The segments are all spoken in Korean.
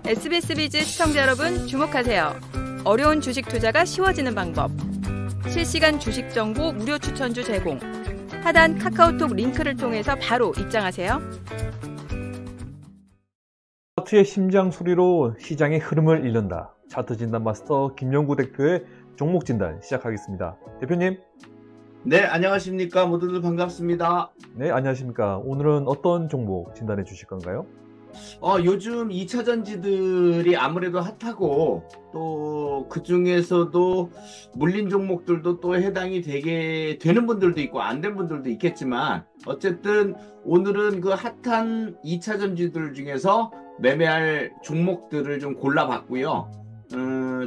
SBS 비즈 시청자 여러분 주목하세요. 어려운 주식 투자가 쉬워지는 방법. 실시간 주식 정보 무료 추천주 제공. 하단 카카오톡 링크를 통해서 바로 입장하세요. 차트의 심장 소리로 시장의 흐름을 읽는다. 차트 진단 마스터 김영구 대표의 종목 진단 시작하겠습니다. 대표님. 네, 안녕하십니까. 모두들 반갑습니다. 네, 안녕하십니까. 오늘은 어떤 종목 진단해 주실 건가요? 요즘 2차전지들이 아무래도 핫하고 또 그 중에서도 물린 종목들도 또 해당이 되게 되는 분들도 있고 안 된 분들도 있겠지만 어쨌든 오늘은 그 핫한 2차전지들 중에서 매매할 종목들을 좀 골라봤고요.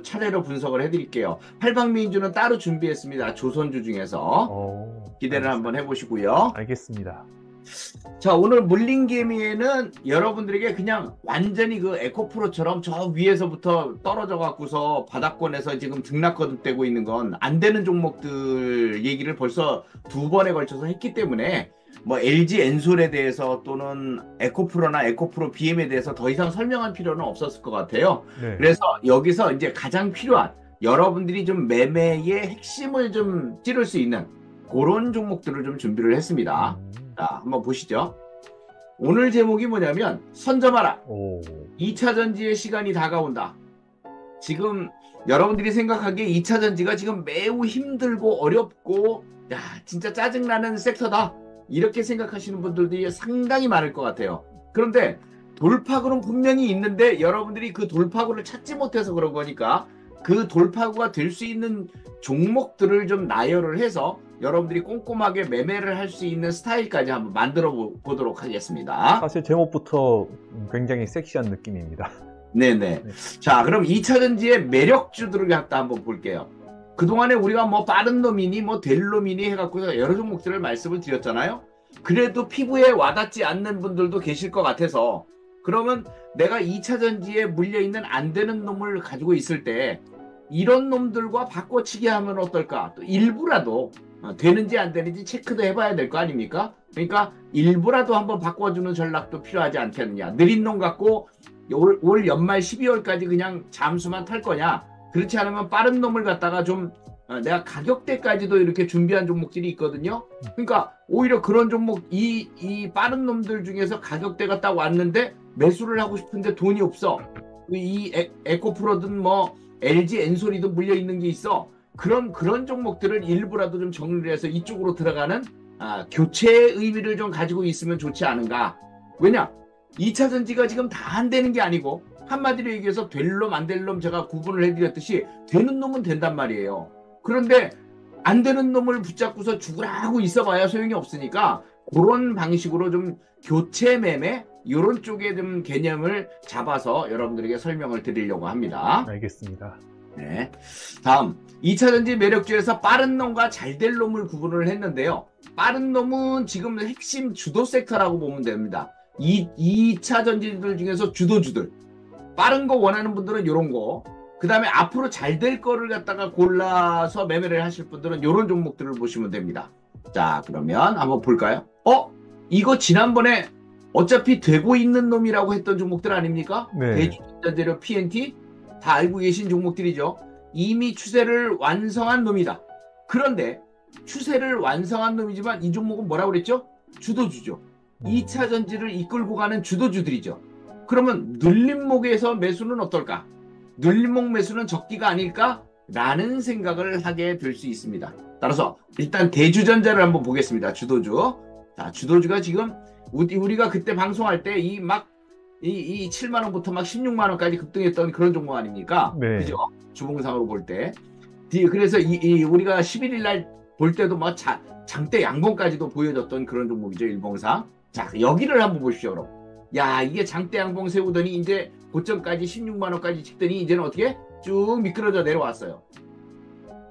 차례로 분석을 해드릴게요. 팔방미인주는 따로 준비했습니다. 조선주 중에서 기대를 한번 해보시고요. 알겠습니다. 자, 오늘 물린개미에는 여러분들에게 그냥 완전히 그 에코프로처럼 저 위에서부터 떨어져 갖고서 바닥권에서 지금 등락거듭되고 있는 건 안 되는 종목들 얘기를 벌써 두 번에 걸쳐서 했기 때문에 뭐 LG 엔솔에 대해서 또는 에코프로나 에코프로 BM에 대해서 더 이상 설명할 필요는 없었을 것 같아요. 네. 그래서 여기서 이제 가장 필요한 여러분들이 좀 매매의 핵심을 좀 찌를 수 있는 그런 종목들을 좀 준비를 했습니다. 자, 한번 보시죠. 오늘 제목이 뭐냐면 선점하라. 2차전지의 시간이 다가온다. 지금 여러분들이 생각하기에 2차전지가 지금 매우 힘들고 어렵고 야 진짜 짜증나는 섹터다. 이렇게 생각하시는 분들이 상당히 많을 것 같아요. 그런데 돌파구는 분명히 있는데 여러분들이 그 돌파구를 찾지 못해서 그런 거니까 그 돌파구가 될 수 있는 종목들을 좀 나열을 해서 여러분들이 꼼꼼하게 매매를 할 수 있는 스타일까지 한번 만들어 보도록 하겠습니다. 사실 제목부터 굉장히 섹시한 느낌입니다. 네네. 자, 그럼 2차전지의 매력주들을 갖다 한번 볼게요. 그동안에 우리가 뭐 빠른 놈이니 뭐 될 놈이니 해갖고 여러 종목들을 말씀을 드렸잖아요. 그래도 피부에 와닿지 않는 분들도 계실 것 같아서 그러면 내가 2차전지에 물려있는 안 되는 놈을 가지고 있을 때 이런 놈들과 바꿔치기 하면 어떨까? 또 일부라도 되는지 안 되는지 체크도 해봐야 될 거 아닙니까? 그러니까 일부라도 한번 바꿔주는 전략도 필요하지 않겠느냐. 느린 놈 갖고 올 연말 12월까지 그냥 잠수만 탈 거냐. 그렇지 않으면 빠른 놈을 갖다가 좀 내가 가격대까지도 이렇게 준비한 종목들이 있거든요. 그러니까 오히려 그런 종목 이 빠른 놈들 중에서 가격대가 딱 왔는데 매수를 하고 싶은데 돈이 없어. 이 에코프로든 뭐 LG 엔솔이든 물려 있는 게 있어. 그런 종목들을 일부라도 좀 정리를 해서 이쪽으로 들어가는 교체의 의미를 좀 가지고 있으면 좋지 않은가. 왜냐 2차전지가 지금 다 안 되는 게 아니고 한마디로 얘기해서 될 놈 안 될 놈 제가 구분을 해드렸듯이 되는 놈은 된단 말이에요. 그런데 안 되는 놈을 붙잡고서 죽으라고 있어봐야 소용이 없으니까 그런 방식으로 좀 교체 매매 이런 쪽에 좀 개념을 잡아서 여러분들에게 설명을 드리려고 합니다. 알겠습니다. 네. 다음 2차전지 매력주에서 빠른 놈과 잘 될 놈을 구분을 했는데요. 빠른 놈은 지금 핵심 주도 섹터라고 보면 됩니다. 2차전지들 중에서 주도주들 빠른 거 원하는 분들은 이런 거, 그 다음에 앞으로 잘 될 거를 갖다가 골라서 매매를 하실 분들은 이런 종목들을 보시면 됩니다. 자, 그러면 한번 볼까요? 이거 지난번에 어차피 되고 있는 놈이라고 했던 종목들 아닙니까? 네. 대주전자재료 PNT 다 알고 계신 종목들이죠. 이미 추세를 완성한 놈이다. 그런데 추세를 완성한 놈이지만 이 종목은 뭐라고 그랬죠? 주도주죠. 2차전지를 이끌고 가는 주도주들이죠. 그러면 눌림목에서 매수는 어떨까? 눌림목 매수는 적기가 아닐까? 라는 생각을 하게 될 수 있습니다. 따라서 일단 대주전자를 한번 보겠습니다. 주도주. 자, 주도주가 지금 우리가 그때 방송할 때 이 7만원부터 막 16만원까지 급등했던 그런 종목 아닙니까? 네. 그죠? 주봉상으로 볼 때. 그래서 우리가 11일 날 볼 때도 막 장대 양봉까지도 보여줬던 그런 종목이죠. 일봉상. 자, 여기를 한번 보십시오, 여러분. 야, 이게 장대 양봉 세우더니 이제 고점까지 16만원까지 찍더니 이제는 어떻게 쭉 미끄러져 내려왔어요.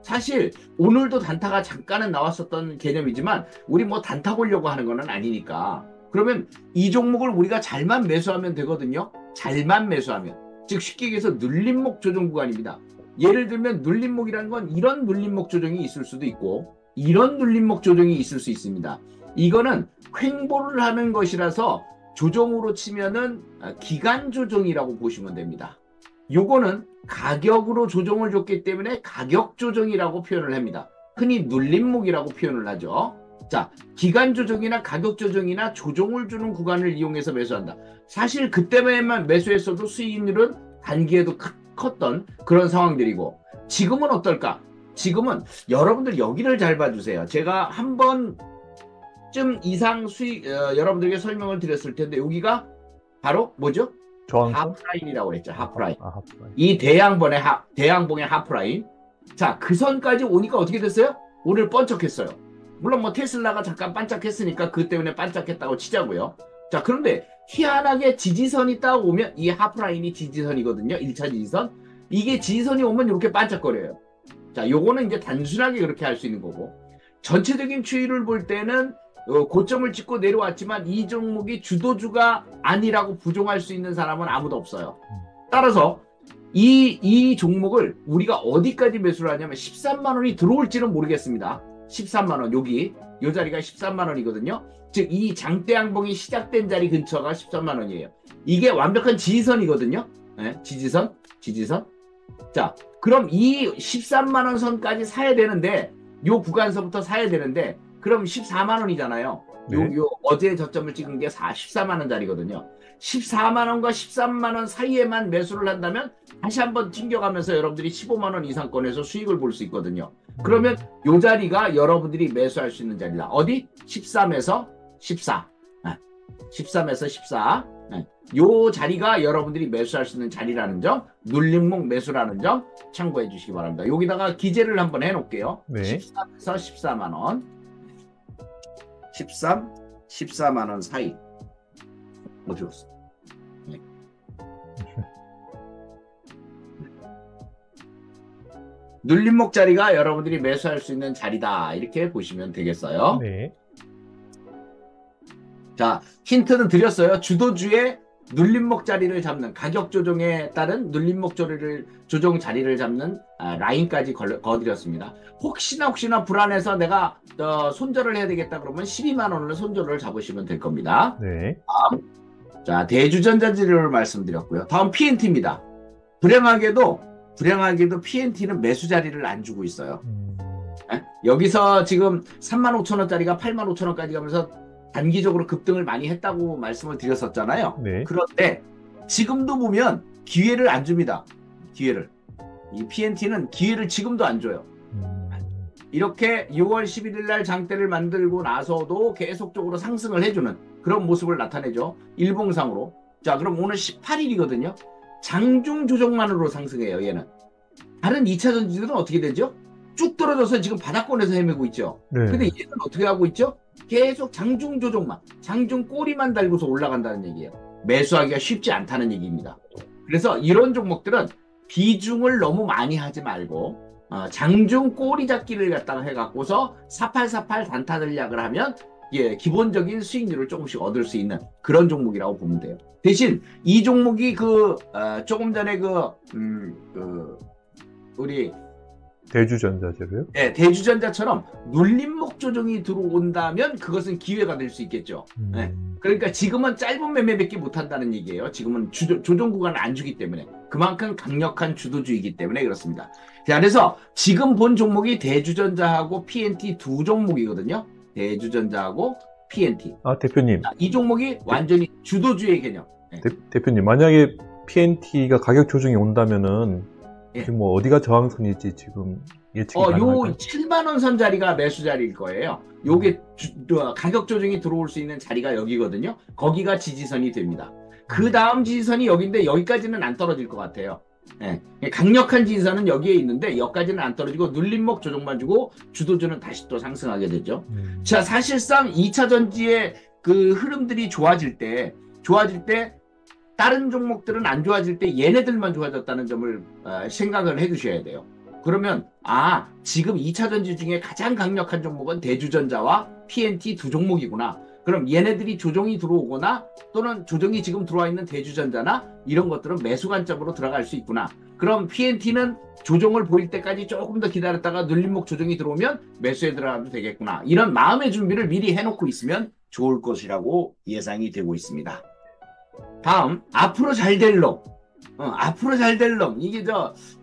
사실 오늘도 단타가 잠깐은 나왔었던 개념이지만 우리 뭐 단타 보려고 하는 거는 아니니까. 그러면 이 종목을 우리가 잘만 매수하면 되거든요. 잘만 매수하면. 즉 쉽게 얘기해서 눌림목 조정 구간입니다. 예를 들면 눌림목이라는 건 이런 눌림목 조정이 있을 수도 있고 이런 눌림목 조정이 있을 수 있습니다. 이거는 횡보를 하는 것이라서 조정으로 치면은 기간 조정이라고 보시면 됩니다. 요거는 가격으로 조정을 줬기 때문에 가격 조정이라고 표현을 합니다. 흔히 눌림목이라고 표현을 하죠. 자, 기간 조정이나 가격 조정이나 조정을 주는 구간을 이용해서 매수한다. 사실 그때만 매수했어도 수익률은 단기에도 컸던 그런 상황들이고, 지금은 어떨까? 지금은 여러분들 여기를 잘 봐주세요. 제가 한 번쯤 이상 여러분들에게 설명을 드렸을 텐데, 여기가 바로 뭐죠? 하프라인이라고 했죠. 하프라인. 하프라인. 이 대양봉의 하프라인. 자, 그 선까지 오니까 어떻게 됐어요? 오늘 번쩍했어요. 물론 뭐 테슬라가 잠깐 반짝했으니까 그 때문에 반짝했다고 치자고요. 자, 그런데 희한하게 지지선이 딱 오면, 이 하프라인이 지지선이거든요. 1차 지지선. 이게 지지선이 오면 이렇게 반짝거려요. 자, 요거는 이제 단순하게 그렇게 할 수 있는 거고, 전체적인 추이를 볼 때는 고점을 찍고 내려왔지만 이 종목이 주도주가 아니라고 부정할 수 있는 사람은 아무도 없어요. 따라서 이 종목을 우리가 어디까지 매수를 하냐면 13만 원이 들어올지는 모르겠습니다. 13만 원, 요 자리가 13만 원이거든요. 즉 이 장대양봉이 시작된 자리 근처가 13만 원이에요. 이게 완벽한 지지선이거든요. 네, 지지선. 자, 그럼 이 13만 원 선까지 사야 되는데, 요 구간서부터 사야 되는데, 그럼 14만 원이잖아요. 네. 어제 저점을 찍은 게 14만 원짜리거든요. 14만 원과 13만 원 사이에만 매수를 한다면 다시 한번 튕겨가면서 여러분들이 15만 원 이상권에서 수익을 볼 수 있거든요. 그러면 요 자리가 여러분들이 매수할 수 있는 자리다. 어디? 13에서 14. 13에서 14. 요 자리가 여러분들이 매수할 수 있는 자리라는 점, 눌림목 매수라는 점 참고해 주시기 바랍니다. 여기다가 기재를 한번 해놓을게요. 네. 13에서 14만 원. 13, 14만 원 사이. 어디 갔어? 네. 눌림목 자리가 여러분들이 매수할 수 있는 자리다. 이렇게 보시면 되겠어요. 네. 자, 힌트는 드렸어요. 주도주의 눌림목 자리를 잡는, 가격 조정에 따른 눌림목 조정 자리를 잡는 라인까지 거드렸습니다. 혹시나 불안해서 내가 손절을 해야 되겠다 그러면 12만 원을 손절을 잡으시면 될 겁니다. 네. 자, 대주전자재료를 말씀드렸고요. 다음 PNT입니다. 불행하게도 PNT는 매수 자리를 안 주고 있어요. 여기서 지금 35,000원짜리가 85,000원까지 가면서 단기적으로 급등을 많이 했다고 말씀을 드렸었잖아요. 네. 그런데 지금도 보면 기회를 안 줍니다. 기회를. 이 PNT는 기회를 지금도 안 줘요. 이렇게 6월 11일 날 장대를 만들고 나서도 계속적으로 상승을 해주는 그런 모습을 나타내죠. 일봉상으로. 자, 그럼 오늘 18일이거든요. 장중 조정만으로 상승해요, 얘는. 다른 2차 전지들은 어떻게 되죠? 쭉 떨어져서 지금 바닥권에서 헤매고 있죠. 네. 근데 얘는 어떻게 하고 있죠? 계속 장중 조정만, 장중 꼬리만 달고서 올라간다는 얘기예요. 매수하기가 쉽지 않다는 얘기입니다. 그래서 이런 종목들은 비중을 너무 많이 하지 말고 장중 꼬리 잡기를 갖다가 해갖고서 4848 단타 전략을 하면 기본적인 수익률을 조금씩 얻을 수 있는 그런 종목이라고 보면 돼요. 대신 이 종목이 조금 전에 우리 대주전자재료요? 네, 대주전자처럼 눌림목 조정이 들어온다면 그것은 기회가 될 수 있겠죠. 네. 그러니까 지금은 짧은 매매밖에 못한다는 얘기예요. 지금은 조정 구간을 안 주기 때문에. 그만큼 강력한 주도주의이기 때문에 그렇습니다. 자, 그래서 지금 본 종목이 대주전자하고 PNT 두 종목이거든요. 대주전자하고 PNT. 대표님. 자, 이 종목이 완전히 주도주의 개념. 네. 대표님, 만약에 PNT가 가격 조정이 온다면은 지금 뭐 어디가 저항선일지 지금 예측이 가능할까요? 요 7만 원 선 자리가 매수 자리일 거예요. 요게 가격 조정이 들어올 수 있는 자리가 여기거든요. 거기가 지지선이 됩니다. 그 다음 지지선이 여기인데 여기까지는 안 떨어질 것 같아요. 네. 강력한 지지선은 여기에 있는데 여기까지는 안 떨어지고 눌림목 조정만 주고 주도주는 다시 또 상승하게 되죠. 자, 사실상 2차 전지의 그 흐름들이 좋아질 때 다른 종목들은 안 좋아질 때 얘네들만 좋아졌다는 점을 생각을 해두셔야 돼요. 그러면 지금 2차 전지 중에 가장 강력한 종목은 대주전자와 PNT 두 종목이구나. 그럼 얘네들이 조정이 들어오거나 또는 조정이 지금 들어와 있는 대주전자나 이런 것들은 매수 관점으로 들어갈 수 있구나. 그럼 PNT는 조정을 보일 때까지 조금 더 기다렸다가 눌림목 조정이 들어오면 매수에 들어가도 되겠구나. 이런 마음의 준비를 미리 해놓고 있으면 좋을 것이라고 예상이 되고 있습니다. 다음, 앞으로 잘 될 놈. 앞으로 잘 될 놈. 이게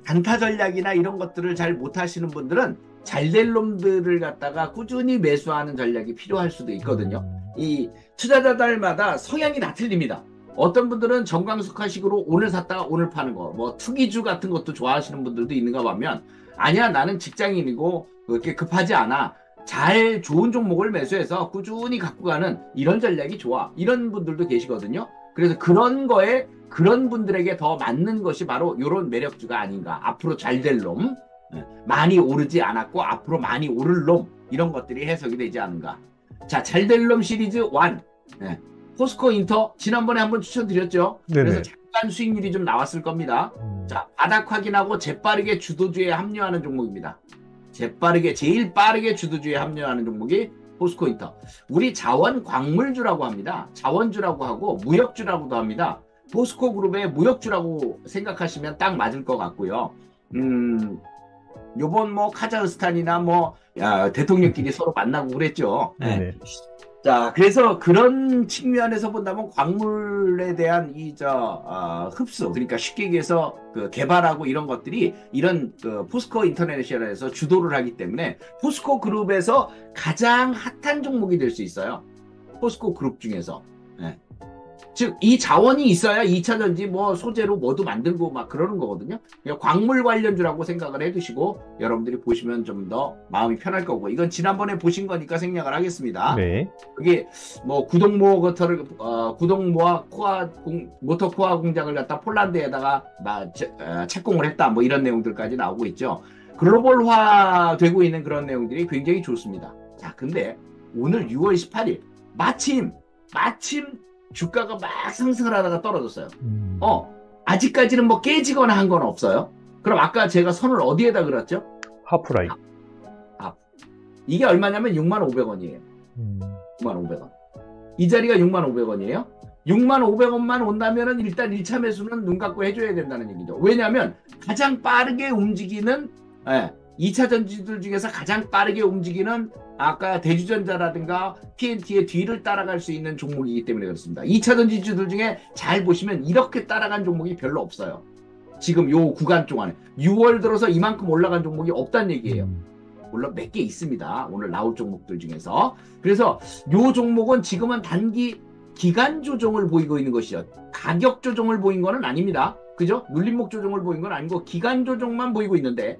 단타 전략이나 이런 것들을 잘 못하시는 분들은 잘 될 놈들을 갖다가 꾸준히 매수하는 전략이 필요할 수도 있거든요. 이 투자자들마다 성향이 다 틀립니다. 어떤 분들은 정광석화식으로 오늘 샀다가 오늘 파는 거, 뭐 투기주 같은 것도 좋아하시는 분들도 있는가 보면, 아니야, 나는 직장인이고 그렇게 급하지 않아. 잘 좋은 종목을 매수해서 꾸준히 갖고 가는 이런 전략이 좋아. 이런 분들도 계시거든요. 그래서 그런 거에 그런 분들에게 더 맞는 것이 바로 이런 매력주가 아닌가. 앞으로 잘 될 놈, 많이 오르지 않았고 앞으로 많이 오를 놈, 이런 것들이 해석이 되지 않은가. 자, 잘 될 놈 시리즈 1. 포스코 인터 지난번에 한번 추천드렸죠. 네네. 그래서 잠깐 수익률이 좀 나왔을 겁니다. 자, 바닥 확인하고 재빠르게 주도주에 합류하는 종목입니다. 제일 빠르게 주도주에 합류하는 종목이 포스코 인터. 우리 자원 광물주라고 합니다. 자원주라고 하고 무역주라고도 합니다. 포스코 그룹의 무역주라고 생각하시면 딱 맞을 것 같고요. 요번 뭐 카자흐스탄이나 대통령끼리 서로 만나고 그랬죠. 네네. 자, 그래서 그런 측면에서 본다면 광물에 대한 흡수, 그러니까 쉽게 얘기해서 그 개발하고 이런 것들이 이런 포스코 인터내셔널에서 주도를 하기 때문에 포스코 그룹에서 가장 핫한 종목이 될 수 있어요. 포스코 그룹 중에서. 즉, 이 자원이 있어야 2차전지 소재로 뭐도 만들고 막 그러는 거거든요. 광물 관련주라고 생각을 해두시고 여러분들이 보시면 좀 더 마음이 편할 거고, 이건 지난번에 보신 거니까 생략을 하겠습니다. 네. 그게 구동모와 모터 코어 공장을 갖다 폴란드에다가 착공을 했다, 이런 내용들까지 나오고 있죠. 글로벌화 되고 있는 그런 내용들이 굉장히 좋습니다. 자, 근데 오늘 6월 18일 마침 주가가 막 상승을 하다가 떨어졌어요. 아직까지는 깨지거나 한 건 없어요. 그럼 아까 제가 선을 어디에다 그렸죠? 하프라인. 이게 얼마냐면 65,500원이에요. 65,500원. 이 자리가 65,500원이에요. 65,500원만 온다면은 일단 1차 매수는 눈 감고 해줘야 된다는 얘기죠. 왜냐하면 가장 빠르게 움직이는 2차 전지들 중에서 가장 빠르게 움직이는 아까 대주전자라든가 PNT의 뒤를 따라갈 수 있는 종목이기 때문에 그렇습니다. 2차 전지주들 중에 잘 보시면 이렇게 따라간 종목이 별로 없어요. 지금 요 구간 동안에 6월 들어서 이만큼 올라간 종목이 없다는 얘기예요. 물론 몇 개 있습니다. 오늘 나올 종목들 중에서. 그래서 요 종목은 지금은 단기 기간 조정을 보이고 있는 것이죠. 가격 조정을 보인 거는 아닙니다. 그죠? 눌림목 조정을 보인 건 아니고 기간 조정만 보이고 있는데,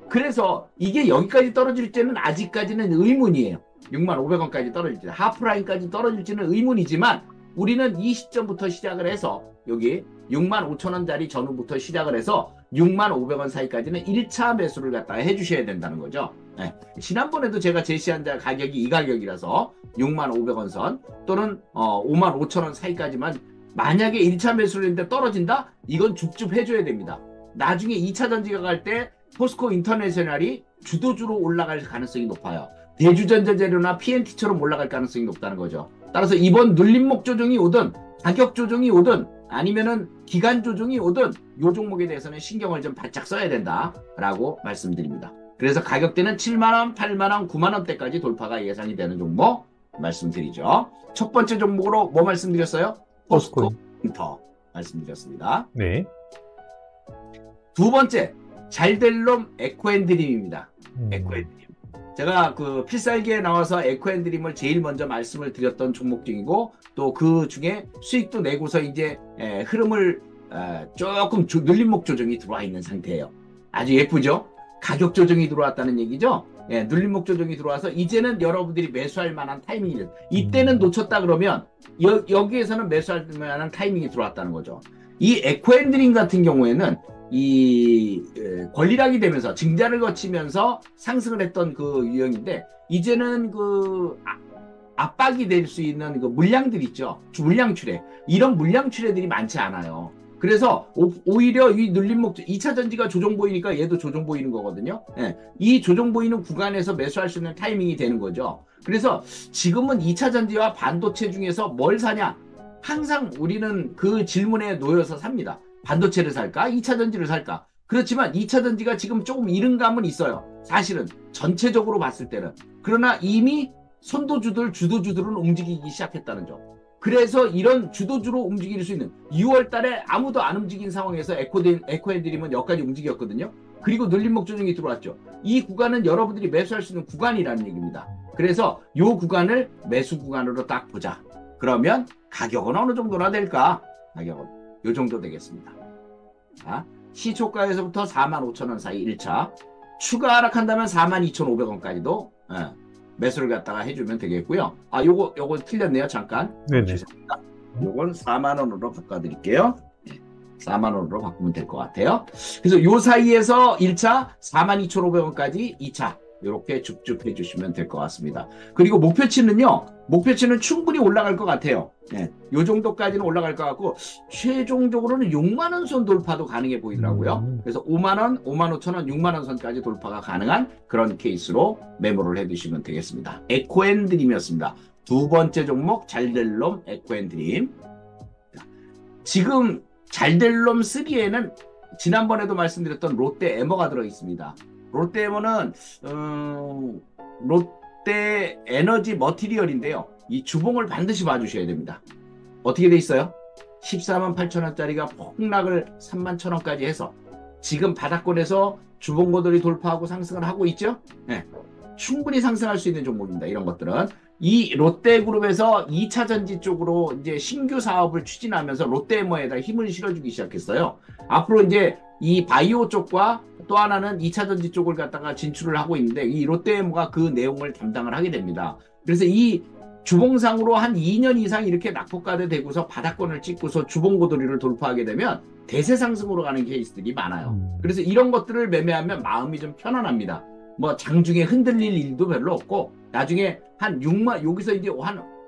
그래서 이게 여기까지 떨어질지는 아직까지는 의문이에요. 65,000원까지 떨어질지, 하프라인까지 떨어질지는 의문이지만 우리는 이 시점부터 시작을 해서 여기 65,000원짜리 전후부터 시작을 해서 65,000원 사이까지는 1차 매수를 갖다 해주셔야 된다는 거죠. 지난번에도 제가 제시한 가격이 이 가격이라서 65,000원 선 또는 55,000원 사이까지만 만약에 1차 매수를 했는데 떨어진다? 이건 줍줍 해줘야 됩니다. 나중에 2차 전지가 갈 때 포스코 인터내셔널이 주도주로 올라갈 가능성이 높아요. 대주전자재료나 PNT처럼 올라갈 가능성이 높다는 거죠. 따라서 이번 눌림목 조정이 오든 가격 조정이 오든 아니면은 기간 조정이 오든 이 종목에 대해서는 신경을 좀 바짝 써야 된다라고 말씀드립니다. 그래서 가격대는 7만원, 8만원, 9만원대까지 돌파가 예상이 되는 종목 말씀드리죠. 첫 번째 종목으로 뭐 말씀드렸어요? 포스코 인터 말씀드렸습니다. 네. 두 번째, 잘될 놈 에코앤드림입니다. 에코앤드림. 제가 그 필살기에 나와서 에코앤드림을 제일 먼저 말씀을 드렸던 종목 중이고, 또 그 중에 수익도 내고서 이제 흐름을 조금 눌림목 조정이 들어와 있는 상태예요. 아주 예쁘죠? 가격 조정이 들어왔다는 얘기죠? 눌림목 조정이 들어와서 이제는 여러분들이 매수할 만한 타이밍이에요. 이때는 놓쳤다 그러면 여기에서는 매수할 만한 타이밍이 들어왔다는 거죠. 이 에코앤드림 같은 경우에는 이 권리락이 되면서 증자를 거치면서 상승을 했던 그 유형인데, 이제는 그 압박이 될 수 있는 그 물량들 있죠. 물량 출회. 이런 물량 출회들이 많지 않아요. 그래서 오히려 이 눌림목 2차 전지가 조정 보이니까 얘도 조정 보이는 거거든요. 이 조정 보이는 구간에서 매수할 수 있는 타이밍이 되는 거죠. 그래서 지금은 2차 전지와 반도체 중에서 뭘 사냐? 항상 우리는 그 질문에 놓여서 삽니다. 반도체를 살까? 2차 전지를 살까? 그렇지만 2차 전지가 지금 조금 이른 감은 있어요. 사실은 전체적으로 봤을 때는. 그러나 이미 선도주들, 주도주들은 움직이기 시작했다는 점. 그래서 이런 주도주로 움직일 수 있는 6월 달에 아무도 안 움직인 상황에서 에코앤드림은 여기까지 움직였거든요. 그리고 눌림목 조정이 들어왔죠. 이 구간은 여러분들이 매수할 수 있는 구간이라는 얘기입니다. 그래서 이 구간을 매수 구간으로 딱 보자. 그러면 가격은 어느 정도나 될까? 가격은 이 정도 되겠습니다. 자, 시초가에서부터 45,000원 사이 1차. 추가 하락한다면 42,500원까지도 매수를 갖다가 해주면 되겠고요. 아, 요거 틀렸네요. 잠깐. 네네. 죄송합니다. 요건 4만원으로 바꿔드릴게요. 4만원으로 바꾸면 될 것 같아요. 그래서 요 사이에서 1차 42,500원까지 2차 이렇게 쭉쭉 해주시면 될 것 같습니다. 그리고 목표치는 충분히 올라갈 것 같아요. 네, 요 정도까지는 올라갈 것 같고 최종적으로는 6만원 선 돌파도 가능해 보이더라고요. 그래서 5만원, 55,000원, 6만원 선까지 돌파가 가능한 그런 케이스로 메모를 해두시면 되겠습니다. 에코앤드림이었습니다. 두 번째 종목 잘될놈 에코앤드림. 지금 잘될놈 3에는 지난번에도 말씀드렸던 롯데 에머가 들어있습니다. 롯데 에머는 롯데 에너지 머티리얼인데요. 이 주봉을 반드시 봐주셔야 됩니다. 어떻게 돼 있어요? 148,000원짜리가 폭락을 31,000원까지 해서 지금 바닥권에서 주봉고들이 돌파하고 상승을 하고 있죠? 네. 충분히 상승할 수 있는 종목입니다. 이런 것들은. 이 롯데그룹에서 2차 전지 쪽으로 이제 신규 사업을 추진하면서 롯데에머에다 힘을 실어주기 시작했어요. 앞으로 이제 이 바이오 쪽과 또 하나는 2차 전지 쪽을 갖다가 진출을 하고 있는데 이 롯데에머가 그 내용을 담당을 하게 됩니다. 그래서 이 주봉상으로 한 2년 이상 이렇게 낙폭과대 되고서 바닥권을 찍고서 주봉고도리를 돌파하게 되면 대세 상승으로 가는 케이스들이 많아요. 그래서 이런 것들을 매매하면 마음이 좀 편안합니다. 뭐 장중에 흔들릴 일도 별로 없고 나중에 한 6만 여기서 이제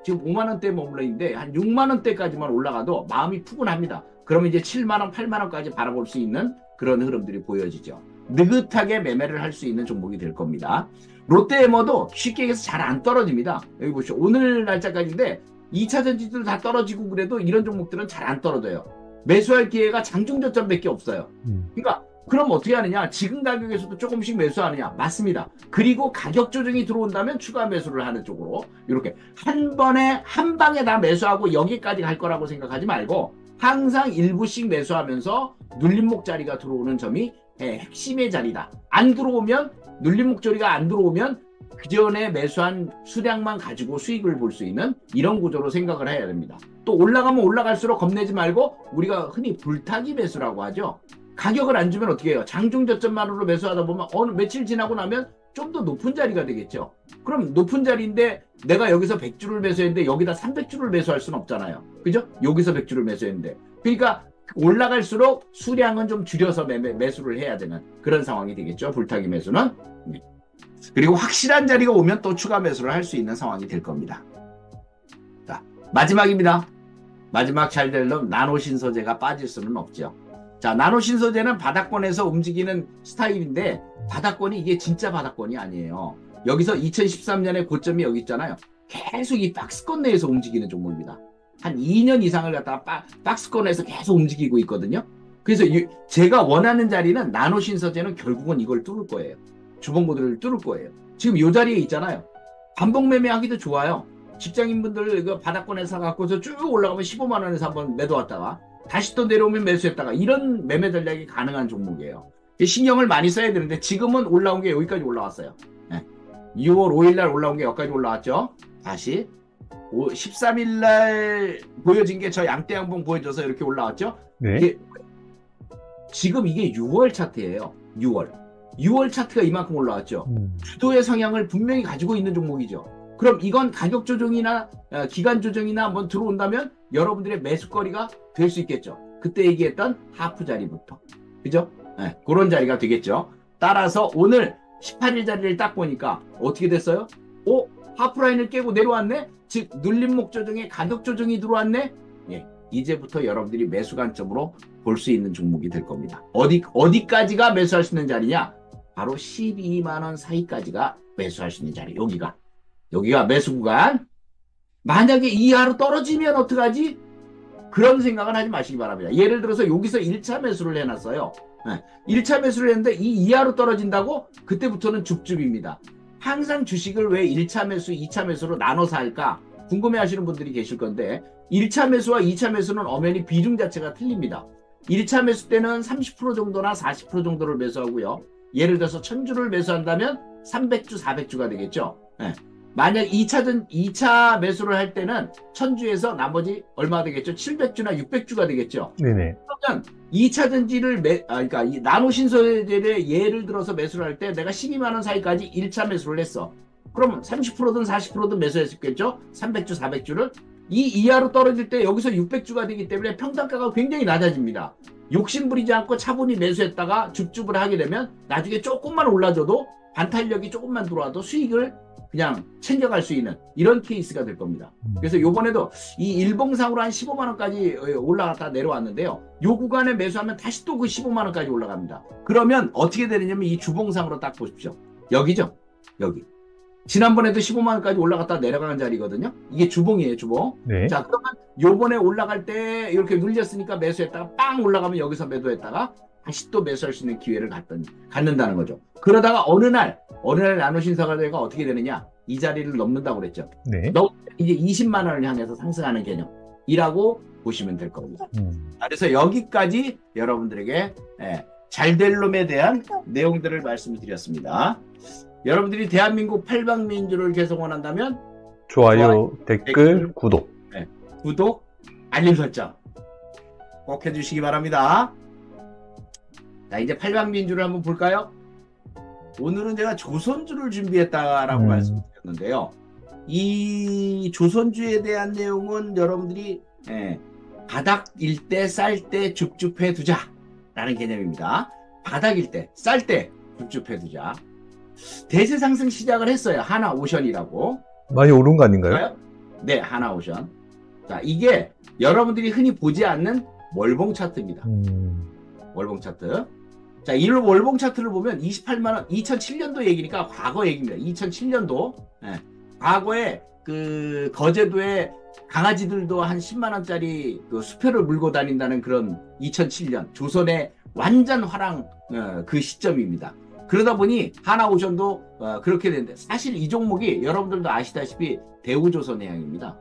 지금 5만 원대 머물러 있는데 한 6만 원대까지만 올라가도 마음이 푸근합니다. 그러면 이제 7만 원, 8만 원까지 바라볼 수 있는 그런 흐름들이 보여지죠. 느긋하게 매매를 할 수 있는 종목이 될 겁니다. 롯데에머도 쉽게 얘기해서 잘 안 떨어집니다. 여기 보시죠. 오늘 날짜까지인데 2차 전지들 다 떨어지고 그래도 이런 종목들은 잘 안 떨어져요. 매수할 기회가 장중 저점밖에 없어요. 그러니까 그럼 어떻게 하느냐? 지금 가격에서도 조금씩 매수하느냐? 맞습니다. 그리고 가격 조정이 들어온다면 추가 매수를 하는 쪽으로 이렇게 한 번에 한 방에 다 매수하고 여기까지 갈 거라고 생각하지 말고 항상 일부씩 매수하면서 눌림목 자리가 들어오는 점이 핵심의 자리다. 안 들어오면 눌림목 자리가 안 들어오면 그전에 매수한 수량만 가지고 수익을 볼 수 있는 이런 구조로 생각을 해야 됩니다. 또 올라가면 올라갈수록 겁내지 말고 우리가 흔히 불타기 매수라고 하죠. 가격을 안 주면 어떻게 해요? 장중 저점만으로 매수하다 보면 어느 며칠 지나고 나면 좀 더 높은 자리가 되겠죠. 그럼 높은 자리인데 내가 여기서 100주를 매수했는데 여기다 300주를 매수할 수는 없잖아요. 그죠? 여기서 100주를 매수했는데. 그러니까 올라갈수록 수량은 좀 줄여서 매수를 해야 되는 그런 상황이 되겠죠. 불타기 매수는. 네. 그리고 확실한 자리가 오면 또 추가 매수를 할 수 있는 상황이 될 겁니다. 자, 마지막입니다. 마지막 잘 될 놈 나노신소재가 빠질 수는 없죠. 자, 나노신소재는 바닥권에서 움직이는 스타일인데 바닥권이 이게 진짜 바닥권이 아니에요. 여기서 2013년에 고점이 여기 있잖아요. 계속 이 박스권 내에서 움직이는 종목입니다. 한 2년 이상을 갖다가 박스권에서 계속 움직이고 있거든요. 그래서 제가 원하는 자리는 나노신소재는 결국은 이걸 뚫을 거예요. 주봉고들을 뚫을 거예요. 지금 이 자리에 있잖아요. 반복 매매하기도 좋아요. 직장인분들 이거 바닥권에 사갖고서 쭉 올라가면 15만 원에서 한번 매도 왔다가 다시 또 내려오면 매수했다가 이런 매매 전략이 가능한 종목이에요. 신경을 많이 써야 되는데 지금은 올라온 게 여기까지 올라왔어요. 네. 6월 5일 날 올라온 게 여기까지 올라왔죠. 다시 13일 날 보여진 게 저 양떼양봉 보여줘서 이렇게 올라왔죠. 네. 지금 이게 6월 차트예요. 6월 차트가 이만큼 올라왔죠. 주도의 성향을 분명히 가지고 있는 종목이죠. 그럼 이건 가격 조정이나 기간 조정이나 한번 들어온다면 여러분들의 매수거리가 될 수 있겠죠. 그때 얘기했던 하프 자리부터. 그죠? 네, 그런 자리가 되겠죠. 따라서 오늘 18일 자리를 딱 보니까 어떻게 됐어요? 하프라인을 깨고 내려왔네? 즉 눌림목 조정에 가격 조정이 들어왔네? 예, 이제부터 여러분들이 매수 관점으로 볼 수 있는 종목이 될 겁니다. 어디까지가 매수할 수 있는 자리냐? 바로 12만 원 사이까지가 매수할 수 있는 자리. 여기가 매수 구간. 만약에 이하로 떨어지면 어떡하지? 그런 생각은 하지 마시기 바랍니다. 예를 들어서 여기서 1차 매수를 해놨어요. 네, 1차 매수를 했는데 이 이하로 떨어진다고? 그때부터는 줍줍입니다. 항상 주식을 왜 1차 매수, 2차 매수로 나눠서 할까? 궁금해 하시는 분들이 계실 건데 1차 매수와 2차 매수는 엄연히 비중 자체가 틀립니다. 1차 매수 때는 30% 정도나 40% 정도를 매수하고요. 예를 들어서 1000주를 매수한다면 300주, 400주가 되겠죠. 네. 만약 2차 매수를 할 때는 1000주에서 나머지 얼마 되겠죠? 700주나 600주가 되겠죠. 네네. 그러면 2차 전지를 그러니까 이 나노 신소재를 예를 들어서 매수를 할 때 내가 12만 원 사이까지 1차 매수를 했어. 그럼 30%든 40%든 매수했겠죠? 300주, 400주를. 이 이하로 떨어질 때 여기서 600주가 되기 때문에 평단가가 굉장히 낮아집니다. 욕심 부리지 않고 차분히 매수했다가 줍줍을 하게 되면 나중에 조금만 올라줘도 반탄력이 조금만 들어와도 수익을 그냥 챙겨갈 수 있는 이런 케이스가 될 겁니다. 그래서 요번에도 이 일봉상으로 한 15만 원까지 올라갔다 내려왔는데요. 요 구간에 매수하면 다시 또 그 15만 원까지 올라갑니다. 그러면 어떻게 되느냐면 이 주봉상으로 딱 보십시오. 여기죠. 여기. 지난번에도 15만 원까지 올라갔다 내려가는 자리거든요. 이게 주봉이에요, 주봉. 네. 자, 그러면 요번에 올라갈 때 이렇게 눌렸으니까 매수했다가 빵 올라가면 여기서 매도했다가 다시 또 매수할 수 있는 기회를 갖는다는 거죠. 그러다가 어느 날 나노신사가 어떻게 되느냐? 이 자리를 넘는다고 그랬죠. 네. 이제 20만 원을 향해서 상승하는 개념이라고 보시면 될 겁니다. 그래서 여기까지 여러분들에게 잘 될 놈에 대한 내용들을 말씀을 드렸습니다. 여러분들이 대한민국 팔방민주를 계속 원한다면 좋아요, 댓글, 구독. 구독, 알림 설정 꼭 해주시기 바랍니다. 자, 이제 팔방민주를 한번 볼까요? 오늘은 제가 조선주를 준비했다라고 말씀드렸는데요. 이 조선주에 대한 내용은 여러분들이 바닥일 때, 쌀 때 줍줍해 두자라는 개념입니다. 바닥일 때, 쌀 때 줍줍해 두자. 대세 상승 시작을 했어요. 하나오션이라고. 많이 오른 거 아닌가요? 네, 하나오션. 자, 이게 여러분들이 흔히 보지 않는 월봉 차트입니다. 월봉 차트. 자, 이 월봉 차트를 보면 28만 원, 2007년도 얘기니까 과거 얘기입니다. 2007년도. 과거에 그 거제도에 강아지들도 한 10만 원짜리 그 수표를 물고 다닌다는 그런 2007년 조선의 완전 화랑 그 시점입니다. 그러다 보니 하나오션도 그렇게 되는데 사실 이 종목이 여러분들도 아시다시피 대우조선해양입니다.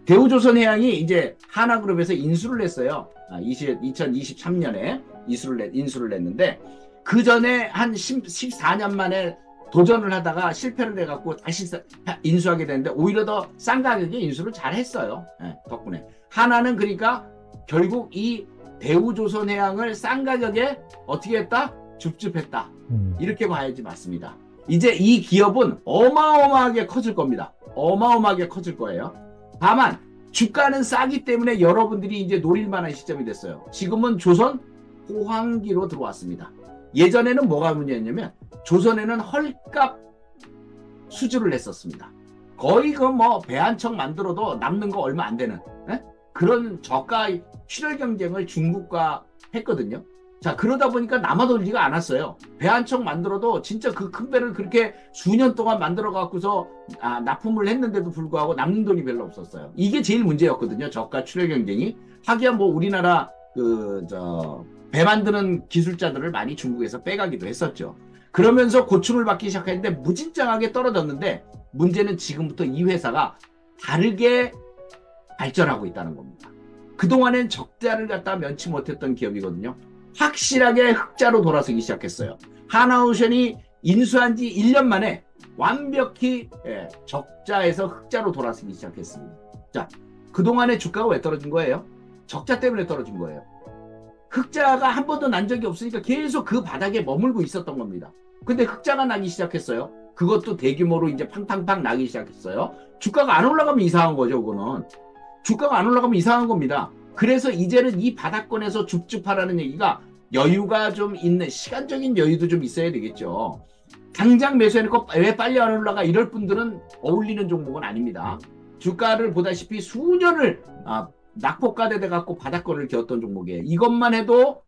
대우조선해양이 이제 하나그룹에서 인수를 했어요. 2023년에 인수를 냈는데 그 전에 한 14년 만에 도전을 하다가 실패를 해갖고 다시 인수하게 됐는데 오히려 더 싼 가격에 인수를 잘 했어요. 덕분에. 하나는 그러니까 결국 이 대우조선해양을 싼 가격에 어떻게 했다? 줍줍했다. 이렇게 봐야지 맞습니다. 이제 이 기업은 어마어마하게 커질 겁니다. 어마어마하게 커질 거예요. 다만 주가는 싸기 때문에 여러분들이 이제 노릴 만한 시점이 됐어요. 지금은 조선 호황기로 들어왔습니다. 예전에는 뭐가 문제였냐면 조선에는 헐값 수주를 했었습니다. 거의 그 뭐 배 한 척 만들어도 남는 거 얼마 안 되는 그런 저가 출혈 경쟁을 중국과 했거든요. 자, 그러다 보니까 남아돌지가 않았어요. 배 한 척 만들어도 진짜 그 큰 배를 그렇게 수년 동안 만들어 갖고서 납품을 했는데도 불구하고 남는 돈이 별로 없었어요. 이게 제일 문제였거든요. 저가 출혈 경쟁이. 하기야 뭐 우리나라 배 만드는 기술자들을 많이 중국에서 빼가기도 했었죠. 그러면서 고충을 받기 시작했는데 무진장하게 떨어졌는데 문제는 지금부터 이 회사가 다르게 발전하고 있다는 겁니다. 그동안엔 적자를 갖다 면치 못했던 기업이거든요. 확실하게 흑자로 돌아서기 시작했어요. 하나오션이 인수한 지 1년 만에 완벽히 적자에서 흑자로 돌아서기 시작했습니다. 자, 그동안의 주가가 왜 떨어진 거예요? 적자 때문에 떨어진 거예요. 흑자가 한 번도 난 적이 없으니까 계속 그 바닥에 머물고 있었던 겁니다. 근데 흑자가 나기 시작했어요. 그것도 대규모로 이제 팡팡팡 나기 시작했어요. 주가가 안 올라가면 이상한 거죠, 그거는. 주가가 안 올라가면 이상한 겁니다. 그래서 이제는 이 바닥권에서 줍줍하라는 얘기가 여유가 좀 있는 시간적인 여유도 좀 있어야 되겠죠. 당장 매수해놓고 왜 빨리 안 올라가 이럴 분들은 어울리는 종목은 아닙니다. 주가를 보다시피 수년을 낙폭과대돼 갖고 바닥권을 기었던 종목이에요. 이것만 해도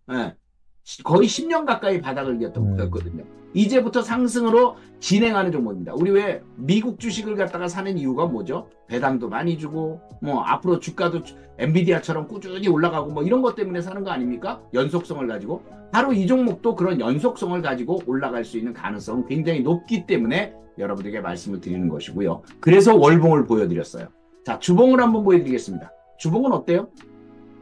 거의 10년 가까이 바닥을 이었거든요. 이제부터 상승으로 진행하는 종목입니다. 우리 왜 미국 주식을 갖다가 사는 이유가 뭐죠? 배당도 많이 주고 뭐 앞으로 주가도 엔비디아처럼 꾸준히 올라가고 뭐 이런 것 때문에 사는 거 아닙니까? 연속성을 가지고. 바로 이 종목도 그런 연속성을 가지고 올라갈 수 있는 가능성은 굉장히 높기 때문에 여러분들에게 말씀을 드리는 것이고요. 그래서 월봉을 보여드렸어요. 자, 주봉을 한번 보여드리겠습니다. 주봉은 어때요?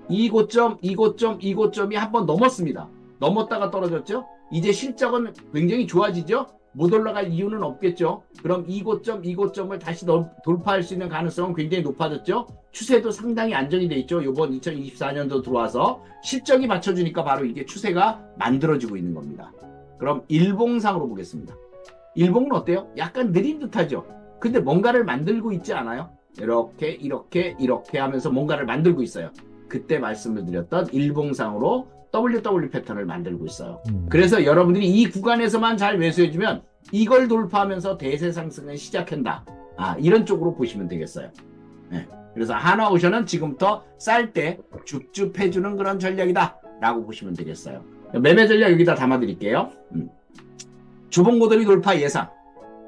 이 고점이 한번 넘었습니다. 넘었다가 떨어졌죠? 이제 실적은 굉장히 좋아지죠? 못 올라갈 이유는 없겠죠? 그럼 이 고점을 다시 돌파할 수 있는 가능성은 굉장히 높아졌죠? 추세도 상당히 안정이 돼 있죠? 이번 2024년도 들어와서 실적이 받쳐주니까 바로 이게 추세가 만들어지고 있는 겁니다. 그럼 일봉상으로 보겠습니다. 일봉은 어때요? 약간 느린 듯하죠? 근데 뭔가를 만들고 있지 않아요? 이렇게 하면서 뭔가를 만들고 있어요. 그때 말씀을 드렸던 일봉상으로 WW 패턴을 만들고 있어요. 그래서 여러분들이 이 구간에서만 잘 매수해주면 이걸 돌파하면서 대세 상승을 시작한다. 이런 쪽으로 보시면 되겠어요. 네. 그래서 하나오션은 지금부터 쌀 때 줍줍해주는 그런 전략이다 라고 보시면 되겠어요. 매매 전략 여기다 담아드릴게요. 주봉 고도리 돌파 예상.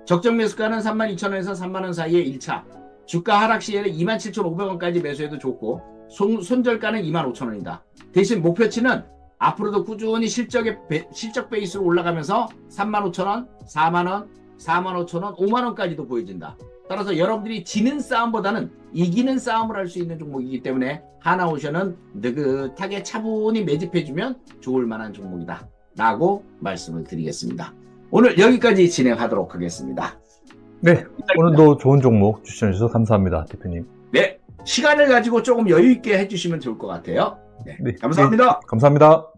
적정 매수가는 32,000원에서 30,000원 사이에 1차. 주가 하락 시에는 27,500원까지 매수해도 좋고 손절가는 25,000원이다. 대신 목표치는 앞으로도 꾸준히 실적 베이스로 올라가면서 35,000원, 4만원, 45,000원, 5만원까지도 보여진다. 따라서 여러분들이 지는 싸움보다는 이기는 싸움을 할 수 있는 종목이기 때문에 하나오션은 느긋하게 차분히 매집해주면 좋을 만한 종목이다 라고 말씀을 드리겠습니다. 오늘 여기까지 진행하도록 하겠습니다. 네, 오늘도 좋은 종목 추천해주셔서 감사합니다, 대표님. 네, 시간을 가지고 조금 여유 있게 해주시면 좋을 것 같아요. 네, 감사합니다. 네, 감사합니다.